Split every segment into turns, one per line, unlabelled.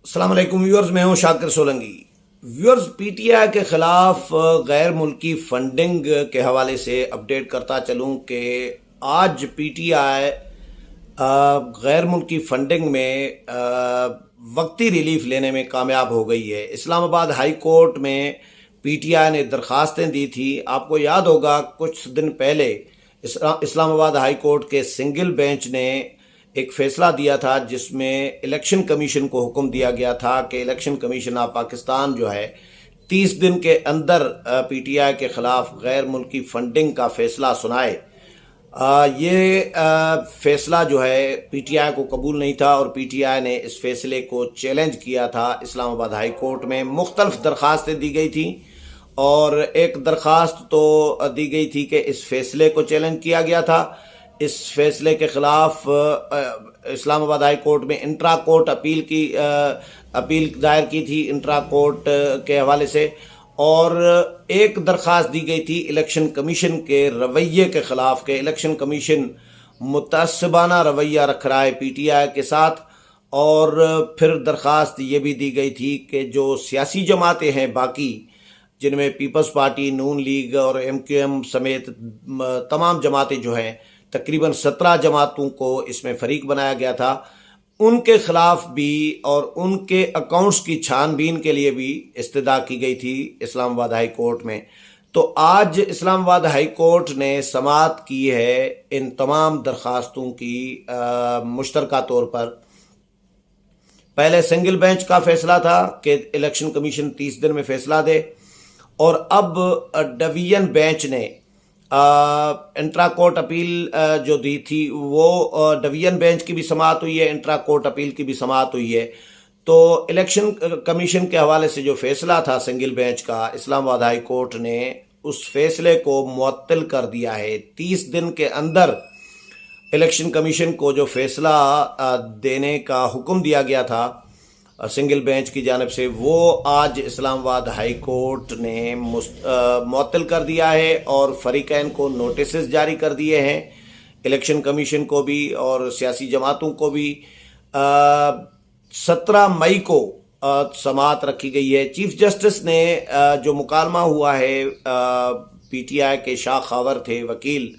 السلام علیکم ویورز، میں ہوں شاکر سولنگی۔ ویورز، پی ٹی آئی کے خلاف غیر ملکی فنڈنگ کے حوالے سے اپڈیٹ کرتا چلوں کہ آج پی ٹی آئی غیر ملکی فنڈنگ میں وقتی ریلیف لینے میں کامیاب ہو گئی ہے۔ اسلام آباد ہائی کورٹ میں پی ٹی آئی نے درخواستیں دی تھی۔ آپ کو یاد ہوگا کچھ دن پہلے اسلام آباد ہائی کورٹ کے سنگل بینچ نے ایک فیصلہ دیا تھا جس میں الیکشن کمیشن کو حکم دیا گیا تھا کہ الیکشن کمیشن آف پاکستان جو ہے 30 دن کے اندر پی ٹی آئی کے خلاف غیر ملکی فنڈنگ کا فیصلہ سنائے۔ یہ فیصلہ جو ہے پی ٹی آئی کو قبول نہیں تھا اور پی ٹی آئی نے اس فیصلے کو چیلنج کیا تھا۔ اسلام آباد ہائی کورٹ میں مختلف درخواستیں دی گئی تھیں اور ایک درخواست تو دی گئی تھی کہ اس فیصلے کو چیلنج کیا گیا تھا۔ اس فیصلے کے خلاف اسلام آباد ہائی کورٹ میں انٹرا کورٹ اپیل دائر کی تھی انٹرا کورٹ کے حوالے سے، اور ایک درخواست دی گئی تھی الیکشن کمیشن کے رویے کے خلاف کہ الیکشن کمیشن متعصبانہ رویہ رکھ رہا ہے پی ٹی آئی کے ساتھ، اور پھر درخواست یہ بھی دی گئی تھی کہ جو سیاسی جماعتیں ہیں باقی، جن میں پیپلز پارٹی، نون لیگ اور ایم کیو ایم سمیت تمام جماعتیں جو ہیں، تقریباً 17 جماعتوں کو اس میں فریق بنایا گیا تھا، ان کے خلاف بھی اور ان کے اکاؤنٹس کی چھان بین کے لیے بھی استدعا کی گئی تھی اسلام آباد ہائی کورٹ میں۔ تو آج اسلام آباد ہائی کورٹ نے سماعت کی ہے ان تمام درخواستوں کی مشترکہ طور پر۔ پہلے سنگل بینچ کا فیصلہ تھا کہ الیکشن کمیشن 30 دن میں فیصلہ دے، اور اب ڈویژن بینچ نے انٹرا کورٹ اپیل جو دی تھی وہ ڈویژن بینچ کی بھی سماعت ہوئی ہے، انٹرا کورٹ اپیل کی بھی سماعت ہوئی ہے۔ تو الیکشن کمیشن کے حوالے سے جو فیصلہ تھا سنگل بینچ کا، اسلام آباد ہائی کورٹ نے اس فیصلے کو معطل کر دیا ہے۔ 30 دن کے اندر الیکشن کمیشن کو جو فیصلہ دینے کا حکم دیا گیا تھا سنگل بینچ کی جانب سے، وہ آج اسلام آباد ہائی کورٹ نے معطل کر دیا ہے اور فریقین کو نوٹسز جاری کر دیے ہیں، الیکشن کمیشن کو بھی اور سیاسی جماعتوں کو بھی۔ 17 مئی کو سماعت رکھی گئی ہے۔ چیف جسٹس نے جو مکالمہ ہوا ہے، پی ٹی آئی کے شاہ خاور تھے وکیل،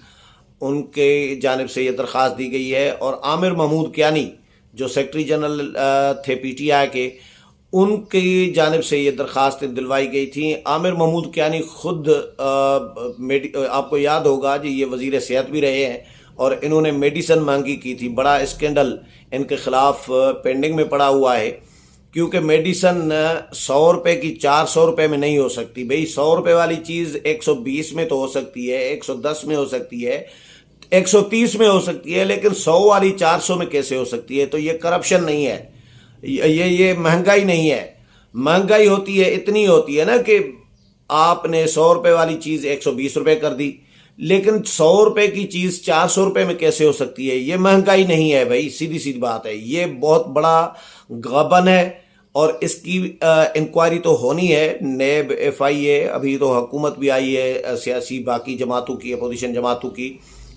ان کے جانب سے یہ درخواست دی گئی ہے، اور عامر محمود کیانی جو سیکرٹری جنرل تھے پی ٹی آئی کے، ان کی جانب سے یہ درخواستیں دلوائی گئی تھیں۔ عامر محمود کیانی خود آپ کو یاد ہوگا جی، یہ وزیر صحت بھی رہے ہیں اور انہوں نے میڈیسن مانگی کی تھی۔ بڑا اسکینڈل ان کے خلاف پینڈنگ میں پڑا ہوا ہے، کیونکہ میڈیسن 100 روپے کی 400 روپے میں نہیں ہو سکتی۔ بھئی 100 روپے والی چیز 120 میں تو ہو سکتی ہے، 110 میں ہو سکتی ہے، 130 میں ہو سکتی ہے، لیکن 100 والی 400 میں کیسے ہو سکتی ہے؟ تو یہ کرپشن نہیں ہے، یہ مہنگائی نہیں ہے۔ مہنگائی ہوتی ہے، اتنی ہوتی ہے نا کہ آپ نے 100 روپے والی چیز 120 روپے کر دی، لیکن 100 روپے کی چیز 400 روپے میں کیسے ہو سکتی ہے؟ یہ مہنگائی نہیں ہے بھائی، سیدھی سیدھی بات ہے۔ یہ بہت بڑا غبن ہے اور اس کی انکوائری تو ہونی ہے۔ نیب، ایف آئی اے، ابھی تو حکومت بھی آئی ہے سیاسی باقی جماعتوں کی، اپوزیشن جماعتوں کی،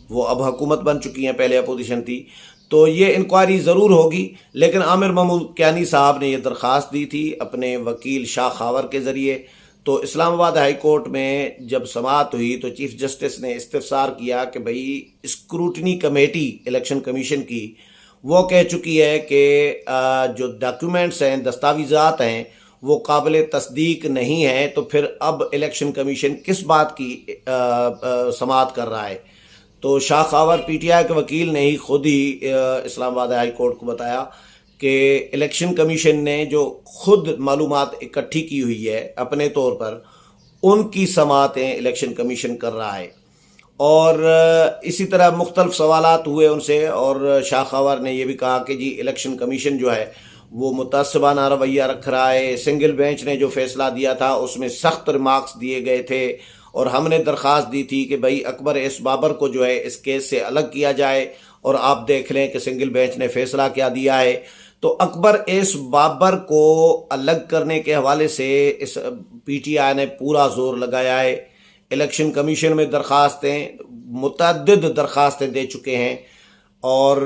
وہ اب حکومت بن چکی ہیں، پہلے اپوزیشن تھی، تو یہ انکوائری ضرور ہوگی۔ لیکن عامر محمود کیانی صاحب نے یہ درخواست دی تھی اپنے وکیل شاہ خاور کے ذریعے۔ تو اسلام آباد ہائی کورٹ میں جب سماعت ہوئی تو چیف جسٹس نے استفسار کیا کہ بھئی اسکروٹنی کمیٹی الیکشن کمیشن کی وہ کہہ چکی ہے کہ جو ڈاکیومنٹس ہیں، دستاویزات ہیں، وہ قابل تصدیق نہیں ہیں، تو پھر اب الیکشن کمیشن کس بات کی سماعت کر رہا ہے؟ تو شاہ خاور پی ٹی آئی کے وکیل نے ہی خود ہی اسلام آباد ہائی کورٹ کو بتایا کہ الیکشن کمیشن نے جو خود معلومات اکٹھی کی ہوئی ہے اپنے طور پر، ان کی سماعتیں الیکشن کمیشن کر رہا ہے۔ اور اسی طرح مختلف سوالات ہوئے ان سے، اور شاہ خاور نے یہ بھی کہا کہ جی الیکشن کمیشن جو ہے وہ متعصبانہ رویہ رکھ رہا ہے۔ سنگل بینچ نے جو فیصلہ دیا تھا اس میں سخت ریمارکس دیے گئے تھے، اور ہم نے درخواست دی تھی کہ بھائی اکبر ایس بابر کو جو ہے اس کیس سے الگ کیا جائے، اور آپ دیکھ لیں کہ سنگل بینچ نے فیصلہ کیا دیا ہے۔ تو اکبر ایس بابر کو الگ کرنے کے حوالے سے اس پی ٹی آئی نے پورا زور لگایا ہے۔ الیکشن کمیشن میں متعدد درخواستیں دے چکے ہیں، اور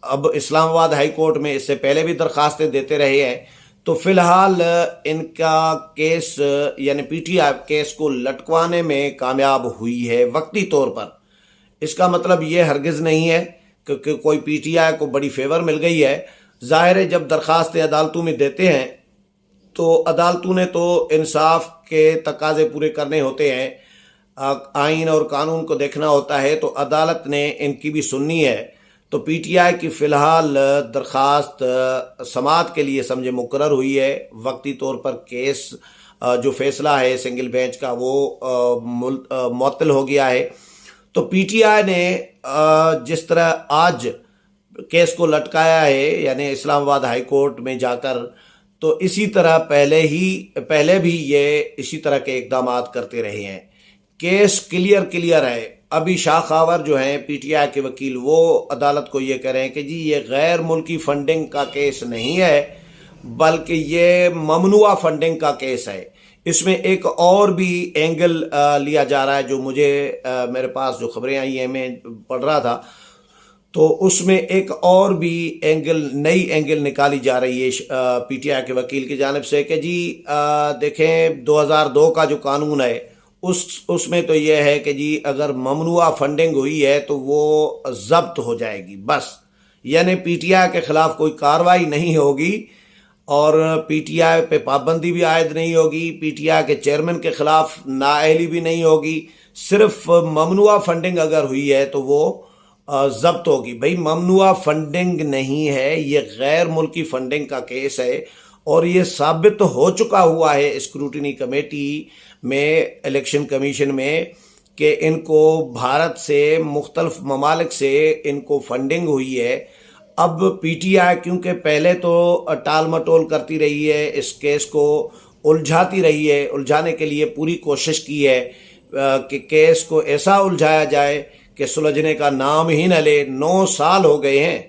اب اسلام آباد ہائی کورٹ میں اس سے پہلے بھی درخواستیں دیتے رہے ہیں۔ تو فی الحال ان کا کیس یعنی پی ٹی آئی کیس کو لٹکوانے میں کامیاب ہوئی ہے وقتی طور پر. اس کا مطلب یہ ہرگز نہیں ہے کہ کوئی پی ٹی آئی کو بڑی فیور مل گئی ہے. ظاہر ہے جب درخواستیں عدالتوں میں دیتے ہیں تو عدالتوں نے تو انصاف کے تقاضے پورے کرنے ہوتے ہیں, آئین اور قانون کو دیکھنا ہوتا ہے, تو عدالت نے ان کی بھی سننی ہے. تو پی ٹی آئی کی فی الحال درخواست سماعت کے لیے سمجھے مقرر ہوئی ہے. وقتی طور پر کیس جو فیصلہ ہے سنگل بینچ کا وہ معطل ہو گیا ہے. تو پی ٹی آئی نے جس طرح آج کیس کو لٹکایا ہے یعنی اسلام آباد ہائی کورٹ میں جا کر, تو اسی طرح پہلے بھی یہ اسی طرح کے اقدامات کرتے رہے ہیں. کیس کلیئر ہے. ابھی شاہ خاور جو ہیں پی ٹی آئی کے وکیل, وہ عدالت کو یہ کہہ رہے ہیں کہ جی یہ غیر ملکی فنڈنگ کا کیس نہیں ہے بلکہ یہ ممنوعہ فنڈنگ کا کیس ہے. اس میں ایک اور بھی اینگل لیا جا رہا ہے جو مجھے میرے پاس جو خبریں آئی ہیں میں پڑھ رہا تھا, تو اس میں ایک اور بھی نئی اینگل نکالی جا رہی ہے پی ٹی آئی کے وکیل کی جانب سے کہ جی دیکھیں 2002 کا جو قانون ہے اس میں تو یہ ہے کہ جی اگر ممنوعہ فنڈنگ ہوئی ہے تو وہ ضبط ہو جائے گی بس, یعنی پی ٹی آئی کے خلاف کوئی کارروائی نہیں ہوگی اور پی ٹی آئی پہ پابندی بھی عائد نہیں ہوگی, پی ٹی آئی کے چیئرمین کے خلاف نااہلی بھی نہیں ہوگی. صرف ممنوعہ فنڈنگ اگر ہوئی ہے تو وہ ضبط ہوگی. بھئی ممنوعہ فنڈنگ نہیں ہے, یہ غیر ملکی فنڈنگ کا کیس ہے اور یہ ثابت ہو چکا ہوا ہے اسکروٹنی کمیٹی میں, الیکشن کمیشن میں, کہ ان کو بھارت سے مختلف ممالک سے ان کو فنڈنگ ہوئی ہے. اب پی ٹی آئی کیونکہ پہلے تو ٹال مٹول کرتی رہی ہے, اس کیس کو الجھاتی رہی ہے, الجھانے کے لیے پوری کوشش کی ہے کہ کیس کو ایسا الجھایا جائے کہ سلجھنے کا نام ہی نہ لے. 9 سال ہو گئے ہیں,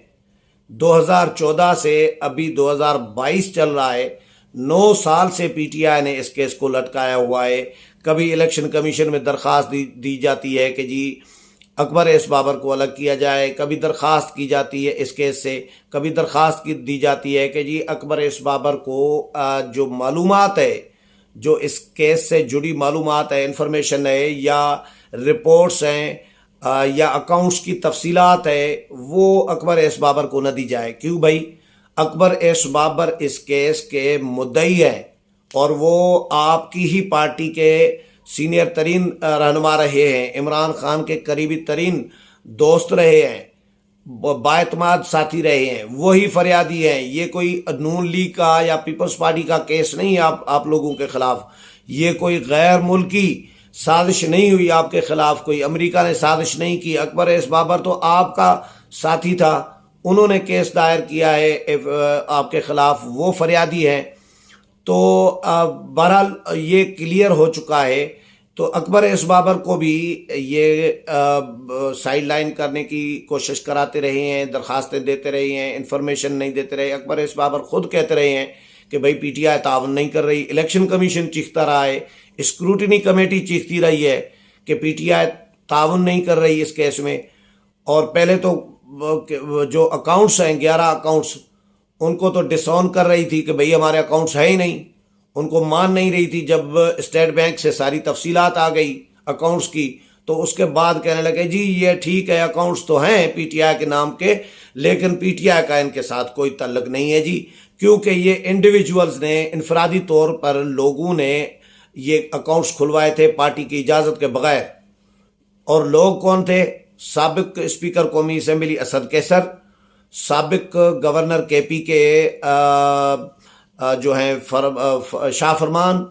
2014 سے ابھی 2022 چل رہا ہے. 9 سال سے پی ٹی آئی نے اس کیس کو لٹکایا ہوا ہے. کبھی الیکشن کمیشن میں درخواست دی جاتی ہے کہ جی اکبر ایس بابر کو الگ کیا جائے, کبھی درخواست کی جاتی ہے اس کیس سے, کبھی درخواست دی جاتی ہے کہ جی اکبر ایس بابر کو جو معلومات ہے, جو اس کیس سے جڑی معلومات ہے, انفارمیشن ہے یا رپورٹس ہیں یا اکاؤنٹس کی تفصیلات ہے, وہ اکبر ایس بابر کو نہ دی جائے. کیوں بھائی؟ اکبر ایس بابر اس کیس کے مدعی ہیں اور وہ آپ کی ہی پارٹی کے سینئر ترین رہنما رہے ہیں, عمران خان کے قریبی ترین دوست رہے ہیں, بااعتماد ساتھی رہے ہیں, وہی فریادی ہیں. یہ کوئی نون لیگ کا یا پیپلز پارٹی کا کیس نہیں ہے آپ لوگوں کے خلاف. یہ کوئی غیر ملکی سازش نہیں ہوئی آپ کے خلاف, کوئی امریکہ نے سازش نہیں کی. اکبر ایس بابر تو آپ کا ساتھی تھا, انہوں نے کیس دائر کیا ہے آپ کے خلاف, وہ فریادی ہیں. تو بہرحال یہ کلیئر ہو چکا ہے. تو اکبر ایس بابر کو بھی یہ سائیڈ لائن کرنے کی کوشش کراتے رہے ہیں, درخواستیں دیتے رہے ہیں, انفارمیشن نہیں دیتے رہے. اکبر ایس بابر خود کہتے رہے ہیں کہ بھائی پی ٹی آئی تعاون نہیں کر رہی, الیکشن کمیشن چیختا رہا ہے, اسکروٹنی کمیٹی چیختی رہی ہے کہ پی ٹی آئی تعاون نہیں کر رہی اس کیس میں. اور پہلے تو جو اکاؤنٹس ہیں 11 اکاؤنٹس, ان کو تو ڈس آن کر رہی تھی کہ بھئی ہمارے اکاؤنٹس ہے ہی نہیں, ان کو مان نہیں رہی تھی. جب اسٹیٹ بینک سے ساری تفصیلات آ گئی اکاؤنٹس کی تو اس کے بعد کہنے لگے جی یہ ٹھیک ہے اکاؤنٹس تو ہیں پی ٹی آئی کے نام کے, لیکن پی ٹی آئی کا ان کے ساتھ کوئی تعلق نہیں ہے جی, کیونکہ یہ انڈیویجولز نے انفرادی طور پر لوگوں نے یہ اکاؤنٹس کھلوائے تھے پارٹی کی اجازت کے بغیر. اور لوگ کون تھے؟ سابق اسپیکر قومی اسمبلی اسد کیسر, سابق گورنر کے پی کے جو ہیں شاہ فرمان,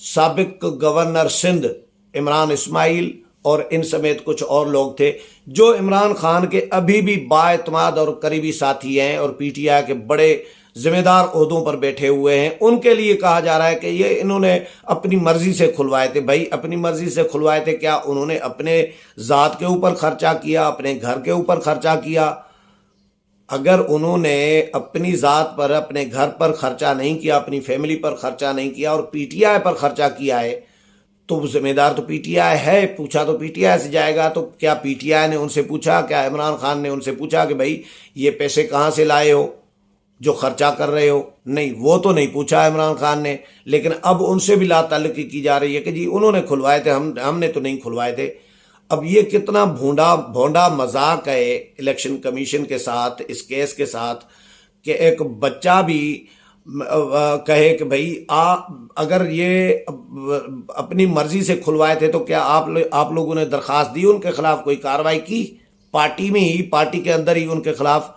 سابق گورنر سندھ عمران اسماعیل, اور ان سمیت کچھ اور لوگ تھے جو عمران خان کے ابھی بھی بااعتماد اور قریبی ساتھی ہیں اور پی ٹی آئی کے بڑے ذمہ دار عہدوں پر بیٹھے ہوئے ہیں. ان کے لیے کہا جا رہا ہے کہ یہ انہوں نے اپنی مرضی سے کھلوائے تھے. بھائی اپنی مرضی سے کھلوائے تھے, کیا انہوں نے اپنے ذات کے اوپر خرچہ کیا, اپنے گھر کے اوپر خرچہ کیا؟ اگر انہوں نے اپنی ذات پر, اپنے گھر پر خرچہ نہیں کیا, اپنی فیملی پر خرچہ نہیں کیا اور پی ٹی آئی پر خرچہ کیا ہے, تو ذمہ دار تو پی ٹی آئی ہے. پوچھا تو پی ٹی آئی سے جائے گا. تو کیا پی ٹی آئی نے ان سے پوچھا, کیا عمران خان نے ان سے پوچھا کہ بھائی یہ پیسے کہاں سے لائے ہو؟ جو خرچہ کر رہے ہو؟ نہیں، وہ تو نہیں پوچھا عمران خان نے، لیکن اب ان سے بھی لا تعلقی کی جا رہی ہے کہ جی انہوں نے کھلوائے تھے، ہم نے تو نہیں کھلوائے تھے۔ اب یہ کتنا بھونڈا مذاق ہے الیکشن کمیشن کے ساتھ، اس کیس کے ساتھ، کہ ایک بچہ بھی کہے کہ بھائی اگر یہ اپنی مرضی سے کھلوائے تھے تو کیا آپ لوگوں نے درخواست دی، ان کے خلاف کوئی کارروائی کی؟ پارٹی میں ہی، پارٹی کے اندر ہی ان کے خلاف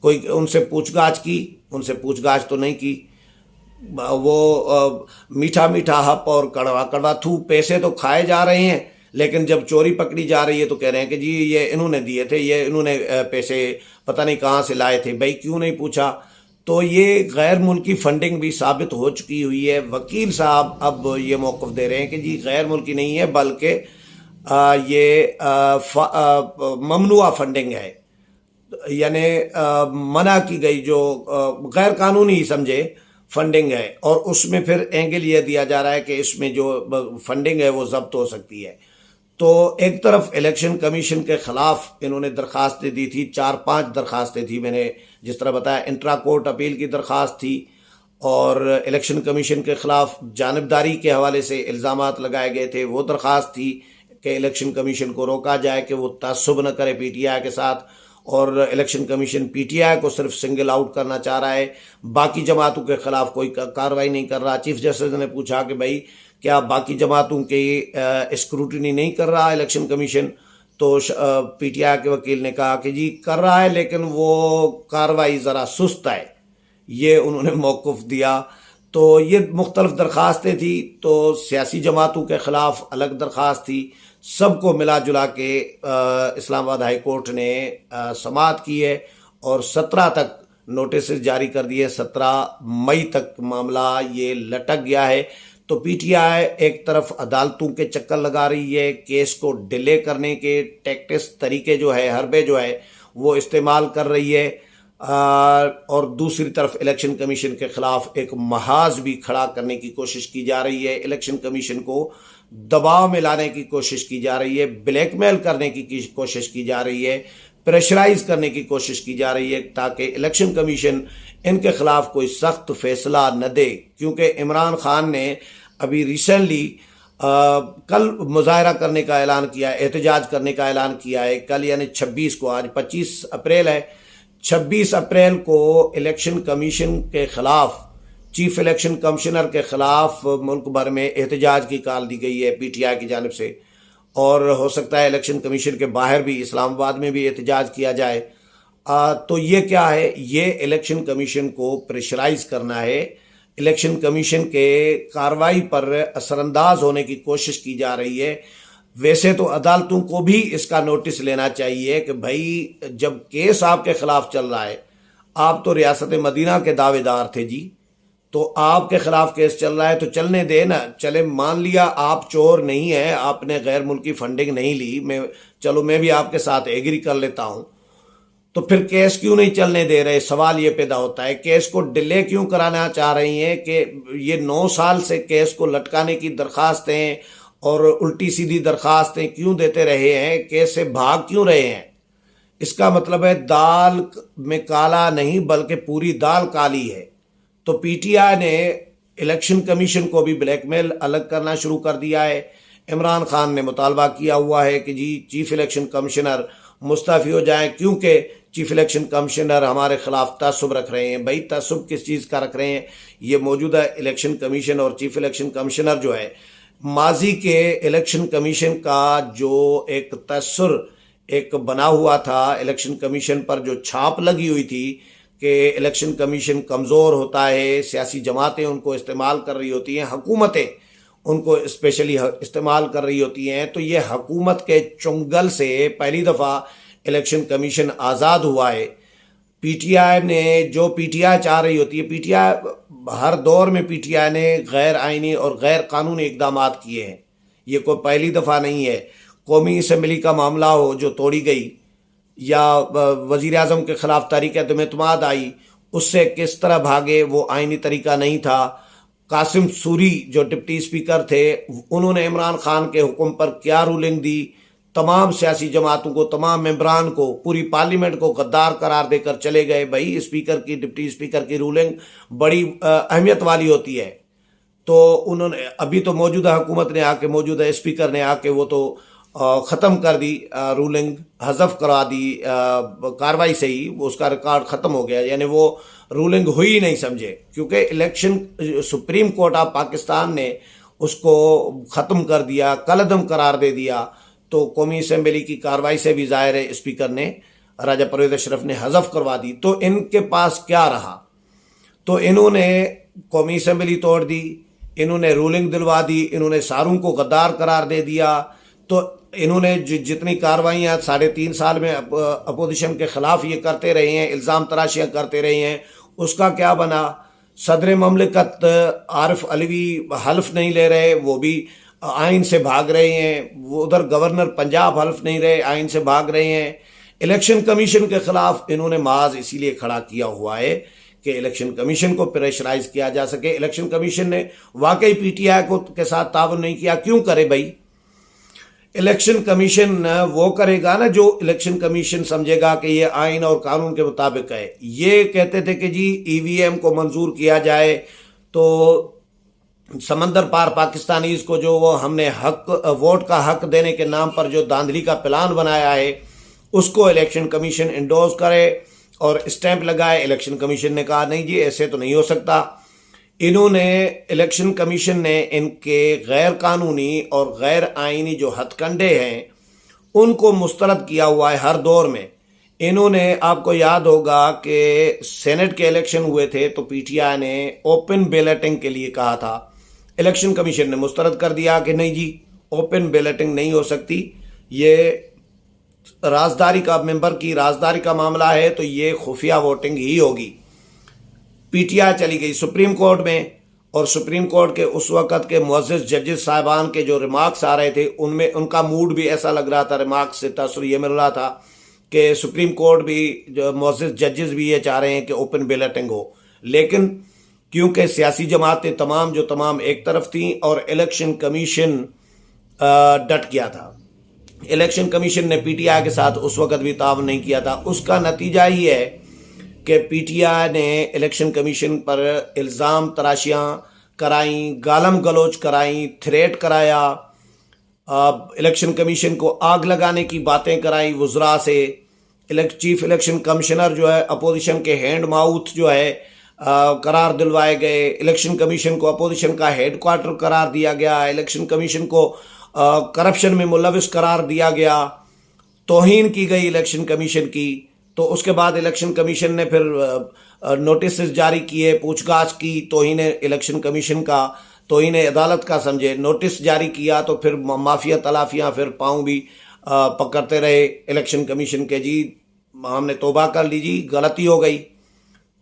کوئی ان سے پوچھ گاچھ کی؟ ان سے پوچھ گاچھ تو نہیں کی۔ وہ میٹھا میٹھا ہپ اور کڑوا کڑوا تھو، پیسے تو کھائے جا رہے ہیں، لیکن جب چوری پکڑی جا رہی ہے تو کہہ رہے ہیں کہ جی یہ انہوں نے دیے تھے، یہ انہوں نے پیسے پتہ نہیں کہاں سے لائے تھے۔ بھائی کیوں نہیں پوچھا؟ تو یہ غیر ملکی فنڈنگ بھی ثابت ہو چکی ہوئی ہے۔ وکیل صاحب اب یہ موقف دے رہے ہیں کہ جی غیر ملکی نہیں ہے، بلکہ یہ ممنوعہ فنڈنگ ہے، یعنی منع کی گئی، جو غیر قانونی سمجھے فنڈنگ ہے، اور اس میں پھر اینگل یہ دیا جا رہا ہے کہ اس میں جو فنڈنگ ہے وہ ضبط ہو سکتی ہے۔ تو ایک طرف الیکشن کمیشن کے خلاف انہوں نے درخواستیں دی تھی، 4-5 درخواستیں تھی، میں نے جس طرح بتایا انٹرا کورٹ اپیل کی درخواست تھی، اور الیکشن کمیشن کے خلاف جانبداری کے حوالے سے الزامات لگائے گئے تھے، وہ درخواست تھی کہ الیکشن کمیشن کو روکا جائے کہ وہ تعصب نہ کرے پی ٹی آئی کے ساتھ، اور الیکشن کمیشن پی ٹی آئی کو صرف سنگل آؤٹ کرنا چاہ رہا ہے، باقی جماعتوں کے خلاف کوئی کارروائی نہیں کر رہا۔ چیف جسٹس نے پوچھا کہ بھائی کیا باقی جماعتوں کی اسکروٹنی نہیں کر رہا الیکشن کمیشن؟ تو پی ٹی آئی کے وکیل نے کہا کہ جی کر رہا ہے، لیکن وہ کارروائی ذرا سست ہے، یہ انہوں نے موقف دیا۔ تو یہ مختلف درخواستیں تھی، تو سیاسی جماعتوں کے خلاف الگ درخواست تھی، سب کو ملا جلا کے اسلام آباد ہائی کورٹ نے سماعت کی ہے، اور 17 تک نوٹسز جاری کر دیے، 17 مئی تک معاملہ یہ لٹک گیا ہے۔ تو پی ٹی آئی ایک طرف عدالتوں کے چکر لگا رہی ہے، کیس کو ڈیلے کرنے کے ٹیکٹس، طریقے جو ہے، حربے جو ہے وہ استعمال کر رہی ہے، اور دوسری طرف الیکشن کمیشن کے خلاف ایک محاذ بھی کھڑا کرنے کی کوشش کی جا رہی ہے، الیکشن کمیشن کو دباؤ میں لانے کی کوشش کی جا رہی ہے، بلیک میل کرنے کی کوشش کی جا رہی ہے، پریشرائز کرنے کی کوشش کی جا رہی ہے، تاکہ الیکشن کمیشن ان کے خلاف کوئی سخت فیصلہ نہ دے۔ کیونکہ عمران خان نے ابھی ریسنٹلی کل مظاہرہ کرنے کا اعلان کیا ہے، احتجاج کرنے کا اعلان کیا ہے، کل یعنی 26 کو، آج 25 اپریل ہے، 26 اپریل کو الیکشن کمیشن کے خلاف، چیف الیکشن کمشنر کے خلاف ملک بھر میں احتجاج کی کال دی گئی ہے پی ٹی آئی کی جانب سے، اور ہو سکتا ہے الیکشن کمیشن کے باہر بھی، اسلام آباد میں بھی احتجاج کیا جائے۔ تو یہ کیا ہے؟ یہ الیکشن کمیشن کو پریشرائز کرنا ہے، الیکشن کمیشن کے کارروائی پر اثر انداز ہونے کی کوشش کی جا رہی ہے۔ ویسے تو عدالتوں کو بھی اس کا نوٹس لینا چاہیے کہ بھائی جب کیس آپ کے خلاف چل رہا ہے، آپ تو ریاست مدینہ کے دعوے دار تھے جی، تو آپ کے خلاف کیس چل رہا ہے تو چلنے دے نا۔ چلے مان لیا آپ چور نہیں ہیں، آپ نے غیر ملکی فنڈنگ نہیں لی، میں بھی آپ کے ساتھ ایگری کر لیتا ہوں، تو پھر کیس کیوں نہیں چلنے دے رہے؟ سوال یہ پیدا ہوتا ہے، کیس کو ڈیلے کیوں کرانا چاہ رہی ہیں؟ کہ یہ 9 سال سے کیس کو لٹکانے کی درخواستیں اور الٹی سیدھی درخواستیں کیوں دیتے رہے ہیں؟ کیس سے بھاگ کیوں رہے ہیں؟ اس کا مطلب ہے دال میں کالا نہیں بلکہ پوری دال کالی ہے۔ تو پی ٹی آئی نے الیکشن کمیشن کو بھی بلیک میل الگ کرنا شروع کر دیا ہے۔ عمران خان نے مطالبہ کیا ہوا ہے کہ جی چیف الیکشن کمشنر مستعفی ہو جائیں، کیونکہ چیف الیکشن کمشنر ہمارے خلاف تعصب رکھ رہے ہیں۔ بھائی تعصب کس چیز کا رکھ رہے ہیں؟ یہ موجودہ الیکشن کمیشن اور چیف الیکشن کمشنر جو ہے، ماضی کے الیکشن کمیشن کا جو ایک تاثر ایک بنا ہوا تھا، الیکشن کمیشن پر جو چھاپ لگی ہوئی تھی کہ الیکشن کمیشن کمزور ہوتا ہے، سیاسی جماعتیں ان کو استعمال کر رہی ہوتی ہیں، حکومتیں ان کو اسپیشلی استعمال کر رہی ہوتی ہیں، تو یہ حکومت کے چنگل سے پہلی دفعہ الیکشن کمیشن آزاد ہوا ہے۔ پی ٹی آئی نے جو پی ٹی آئی چاہ رہی ہوتی ہے، پی ٹی آئی ہر دور میں پی ٹی آئی نے غیر آئینی اور غیر قانونی اقدامات کیے ہیں، یہ کوئی پہلی دفعہ نہیں ہے۔ قومی اسمبلی کا معاملہ ہو جو توڑی گئی، یا وزیر اعظم کے خلاف تحریک عدم اعتماد آئی، اس سے کس طرح بھاگے، وہ آئینی طریقہ نہیں تھا۔ قاسم سوری جو ڈپٹی اسپیکر تھے، انہوں نے عمران خان کے حکم پر کیا رولنگ دی، تمام سیاسی جماعتوں کو، تمام ممبران کو، پوری پارلیمنٹ کو غدار قرار دے کر چلے گئے. بھائی اسپیکر کی، ڈپٹی اسپیکر کی رولنگ بڑی اہمیت والی ہوتی ہے. تو انہوں نے ابھی تو موجودہ حکومت نے آ کے، موجودہ اسپیکر نے آ کے وہ تو ختم کر دی، رولنگ حذف کرا دی کاروائی سے ہی، اس کا ریکارڈ ختم ہو گیا، یعنی وہ رولنگ ہوئی ہی نہیں سمجھے، کیونکہ election supreme court of Pakistan نے اس کو ختم کر دیا، کالعدم قرار دے دیا. تو قومی اسمبلی کی کاروائی سے بھی ظاہر ہے اسپیکر نے، راجہ پرویز اشرف نے حذف کروا دی. تو ان کے پاس کیا رہا؟ تو انہوں نے قومی اسمبلی توڑ دی، انہوں نے رولنگ دلوا دی، انہوں نے ساروں کو غدار قرار دے دیا. تو انہوں نے جتنی کاروائیاں 3.5 سال میں اپوزیشن کے خلاف یہ کرتے رہے ہیں، الزام تراشیاں کرتے رہے ہیں، اس کا کیا بنا؟ صدر مملکت عارف علوی حلف نہیں لے رہے، وہ بھی آئین سے بھاگ رہے ہیں. وہ ادھر گورنر پنجاب حلف نہیں رہے، آئین سے بھاگ رہے ہیں. الیکشن کمیشن کے خلاف انہوں نے محاذ اسی لیے کھڑا کیا ہوا ہے کہ الیکشن کمیشن کو پریشرائز کیا جا سکے. الیکشن کمیشن نے واقعی پی ٹی آئی کے ساتھ تعاون نہیں کیا. کیوں کرے بھائی؟ الیکشن کمیشن وہ کرے گا نا جو الیکشن کمیشن سمجھے گا کہ یہ آئین اور قانون کے مطابق ہے. یہ کہتے تھے کہ جی ای وی ایم کو منظور کیا جائے تو سمندر پار پاکستانیز کو جو وہ ہم نے حق، ووٹ کا حق دینے کے نام پر جو دھاندلی کا پلان بنایا ہے، اس کو الیکشن کمیشن انڈورس کرے اور اسٹیمپ لگائے. الیکشن کمیشن نے کہا نہیں جی ایسے تو نہیں ہو سکتا. انہوں نے، الیکشن کمیشن نے ان کے غیر قانونی اور غیر آئینی جو ہتھ کنڈے ہیں ان کو مسترد کیا ہوا ہے ہر دور میں. انہوں نے، آپ کو یاد ہوگا کہ سینٹ کے الیکشن ہوئے تھے تو پی ٹی آئی نے اوپن بیلٹنگ کے لیے کہا تھا، الیکشن کمیشن نے مسترد کر دیا کہ نہیں جی اوپن بیلٹنگ نہیں ہو سکتی، یہ رازداری کا، ممبر کی رازداری کا معاملہ ہے، تو یہ خفیہ ووٹنگ ہی ہوگی. پی ٹی آئی چلی گئی سپریم کورٹ میں، اور سپریم کورٹ کے اس وقت کے معزز ججز صاحبان کے جو ریمارکس آ رہے تھے ان میں ان کا موڈ بھی ایسا لگ رہا تھا، ریمارکس سے تاثر یہ مل رہا تھا کہ سپریم کورٹ بھی، جو معزز ججز بھی یہ چاہ رہے ہیں کہ اوپن بیلٹنگ ہو. لیکن کیونکہ سیاسی جماعتیں تمام جو تمام ایک طرف تھیں اور الیکشن کمیشن ڈٹ گیا تھا، الیکشن کمیشن نے پی ٹی آئی کے ساتھ اس وقت بھی تعاون نہیں کیا تھا. اس کا نتیجہ ہی ہے کہ پی ٹی آئی نے الیکشن کمیشن پر الزام تراشیاں کرائیں، گالم گلوچ کرائیں، تھریٹ کرایا، الیکشن کمیشن کو آگ لگانے کی باتیں کرائیں وزراء سے. چیف الیکشن کمشنر جو ہے اپوزیشن کے ہینڈ ماؤتھ جو ہے قرار دلوائے گئے. الیکشن کمیشن کو اپوزیشن کا ہیڈ کوارٹر قرار دیا گیا. الیکشن کمیشن کو کرپشن میں ملوث قرار دیا گیا. توہین کی گئی الیکشن کمیشن کی. تو اس کے بعد الیکشن کمیشن نے پھر نوٹسز جاری کیے، پوچھ گاچھ کی، توہین الیکشن کمیشن کا، توہین عدالت کا سمجھے، نوٹس جاری کیا. تو پھر مافیا تلافیاں پھر پاؤں بھی پکڑتے رہے الیکشن کمیشن کے، جی ہم نے توبہ کر لی، جی غلطی ہو گئی.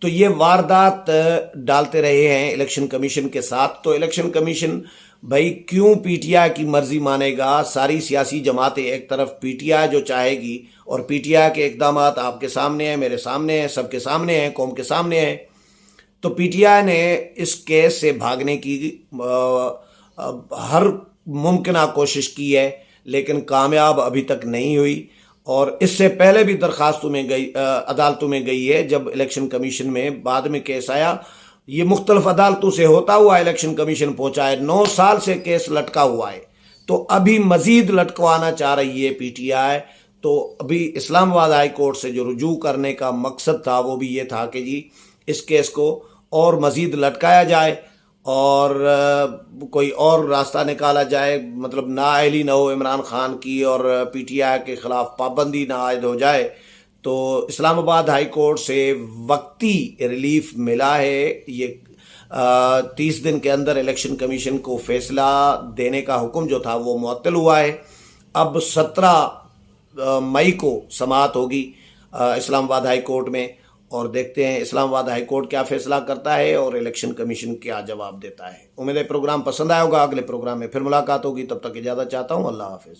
تو یہ واردات ڈالتے رہے ہیں الیکشن کمیشن کے ساتھ. تو الیکشن کمیشن بھائی کیوں پی ٹی آئی کی مرضی مانے گا؟ ساری سیاسی جماعتیں ایک طرف، پی ٹی آئی جو چاہے گی، اور پی ٹی آئی کے اقدامات آپ کے سامنے ہیں، میرے سامنے ہیں، سب کے سامنے ہیں، قوم کے سامنے ہیں. تو پی ٹی آئی نے اس کیس سے بھاگنے کی ہر ممکنہ کوشش کی ہے، لیکن کامیاب ابھی تک نہیں ہوئی. اور اس سے پہلے بھی درخواستوں میں گئی، عدالتوں میں گئی ہے. جب الیکشن کمیشن میں بعد میں کیس آیا، یہ مختلف عدالتوں سے ہوتا ہوا الیکشن کمیشن پہنچا ہے. 9 سال سے کیس لٹکا ہوا ہے، تو ابھی مزید لٹکوانا چاہ رہی ہے پی ٹی آئی. تو ابھی اسلام آباد ہائی کورٹ سے جو رجوع کرنے کا مقصد تھا وہ بھی یہ تھا کہ جی اس کیس کو اور مزید لٹکایا جائے اور کوئی اور راستہ نکالا جائے، مطلب نااہلی نہ ہو عمران خان کی اور پی ٹی آئی کے خلاف پابندی نہ عائد ہو جائے. تو اسلام آباد ہائی کورٹ سے وقتی ریلیف ملا ہے. یہ 30 دن کے اندر الیکشن کمیشن کو فیصلہ دینے کا حکم جو تھا وہ معطل ہوا ہے. اب 17 مئی کو سماعت ہوگی اسلام آباد ہائی کورٹ میں، اور دیکھتے ہیں اسلام آباد ہائی کورٹ کیا فیصلہ کرتا ہے اور الیکشن کمیشن کیا جواب دیتا ہے. امید ہے پروگرام پسند آیا ہوگا. اگلے پروگرام میں پھر ملاقات ہوگی. تب تک اجازت چاہتا ہوں. اللہ حافظ.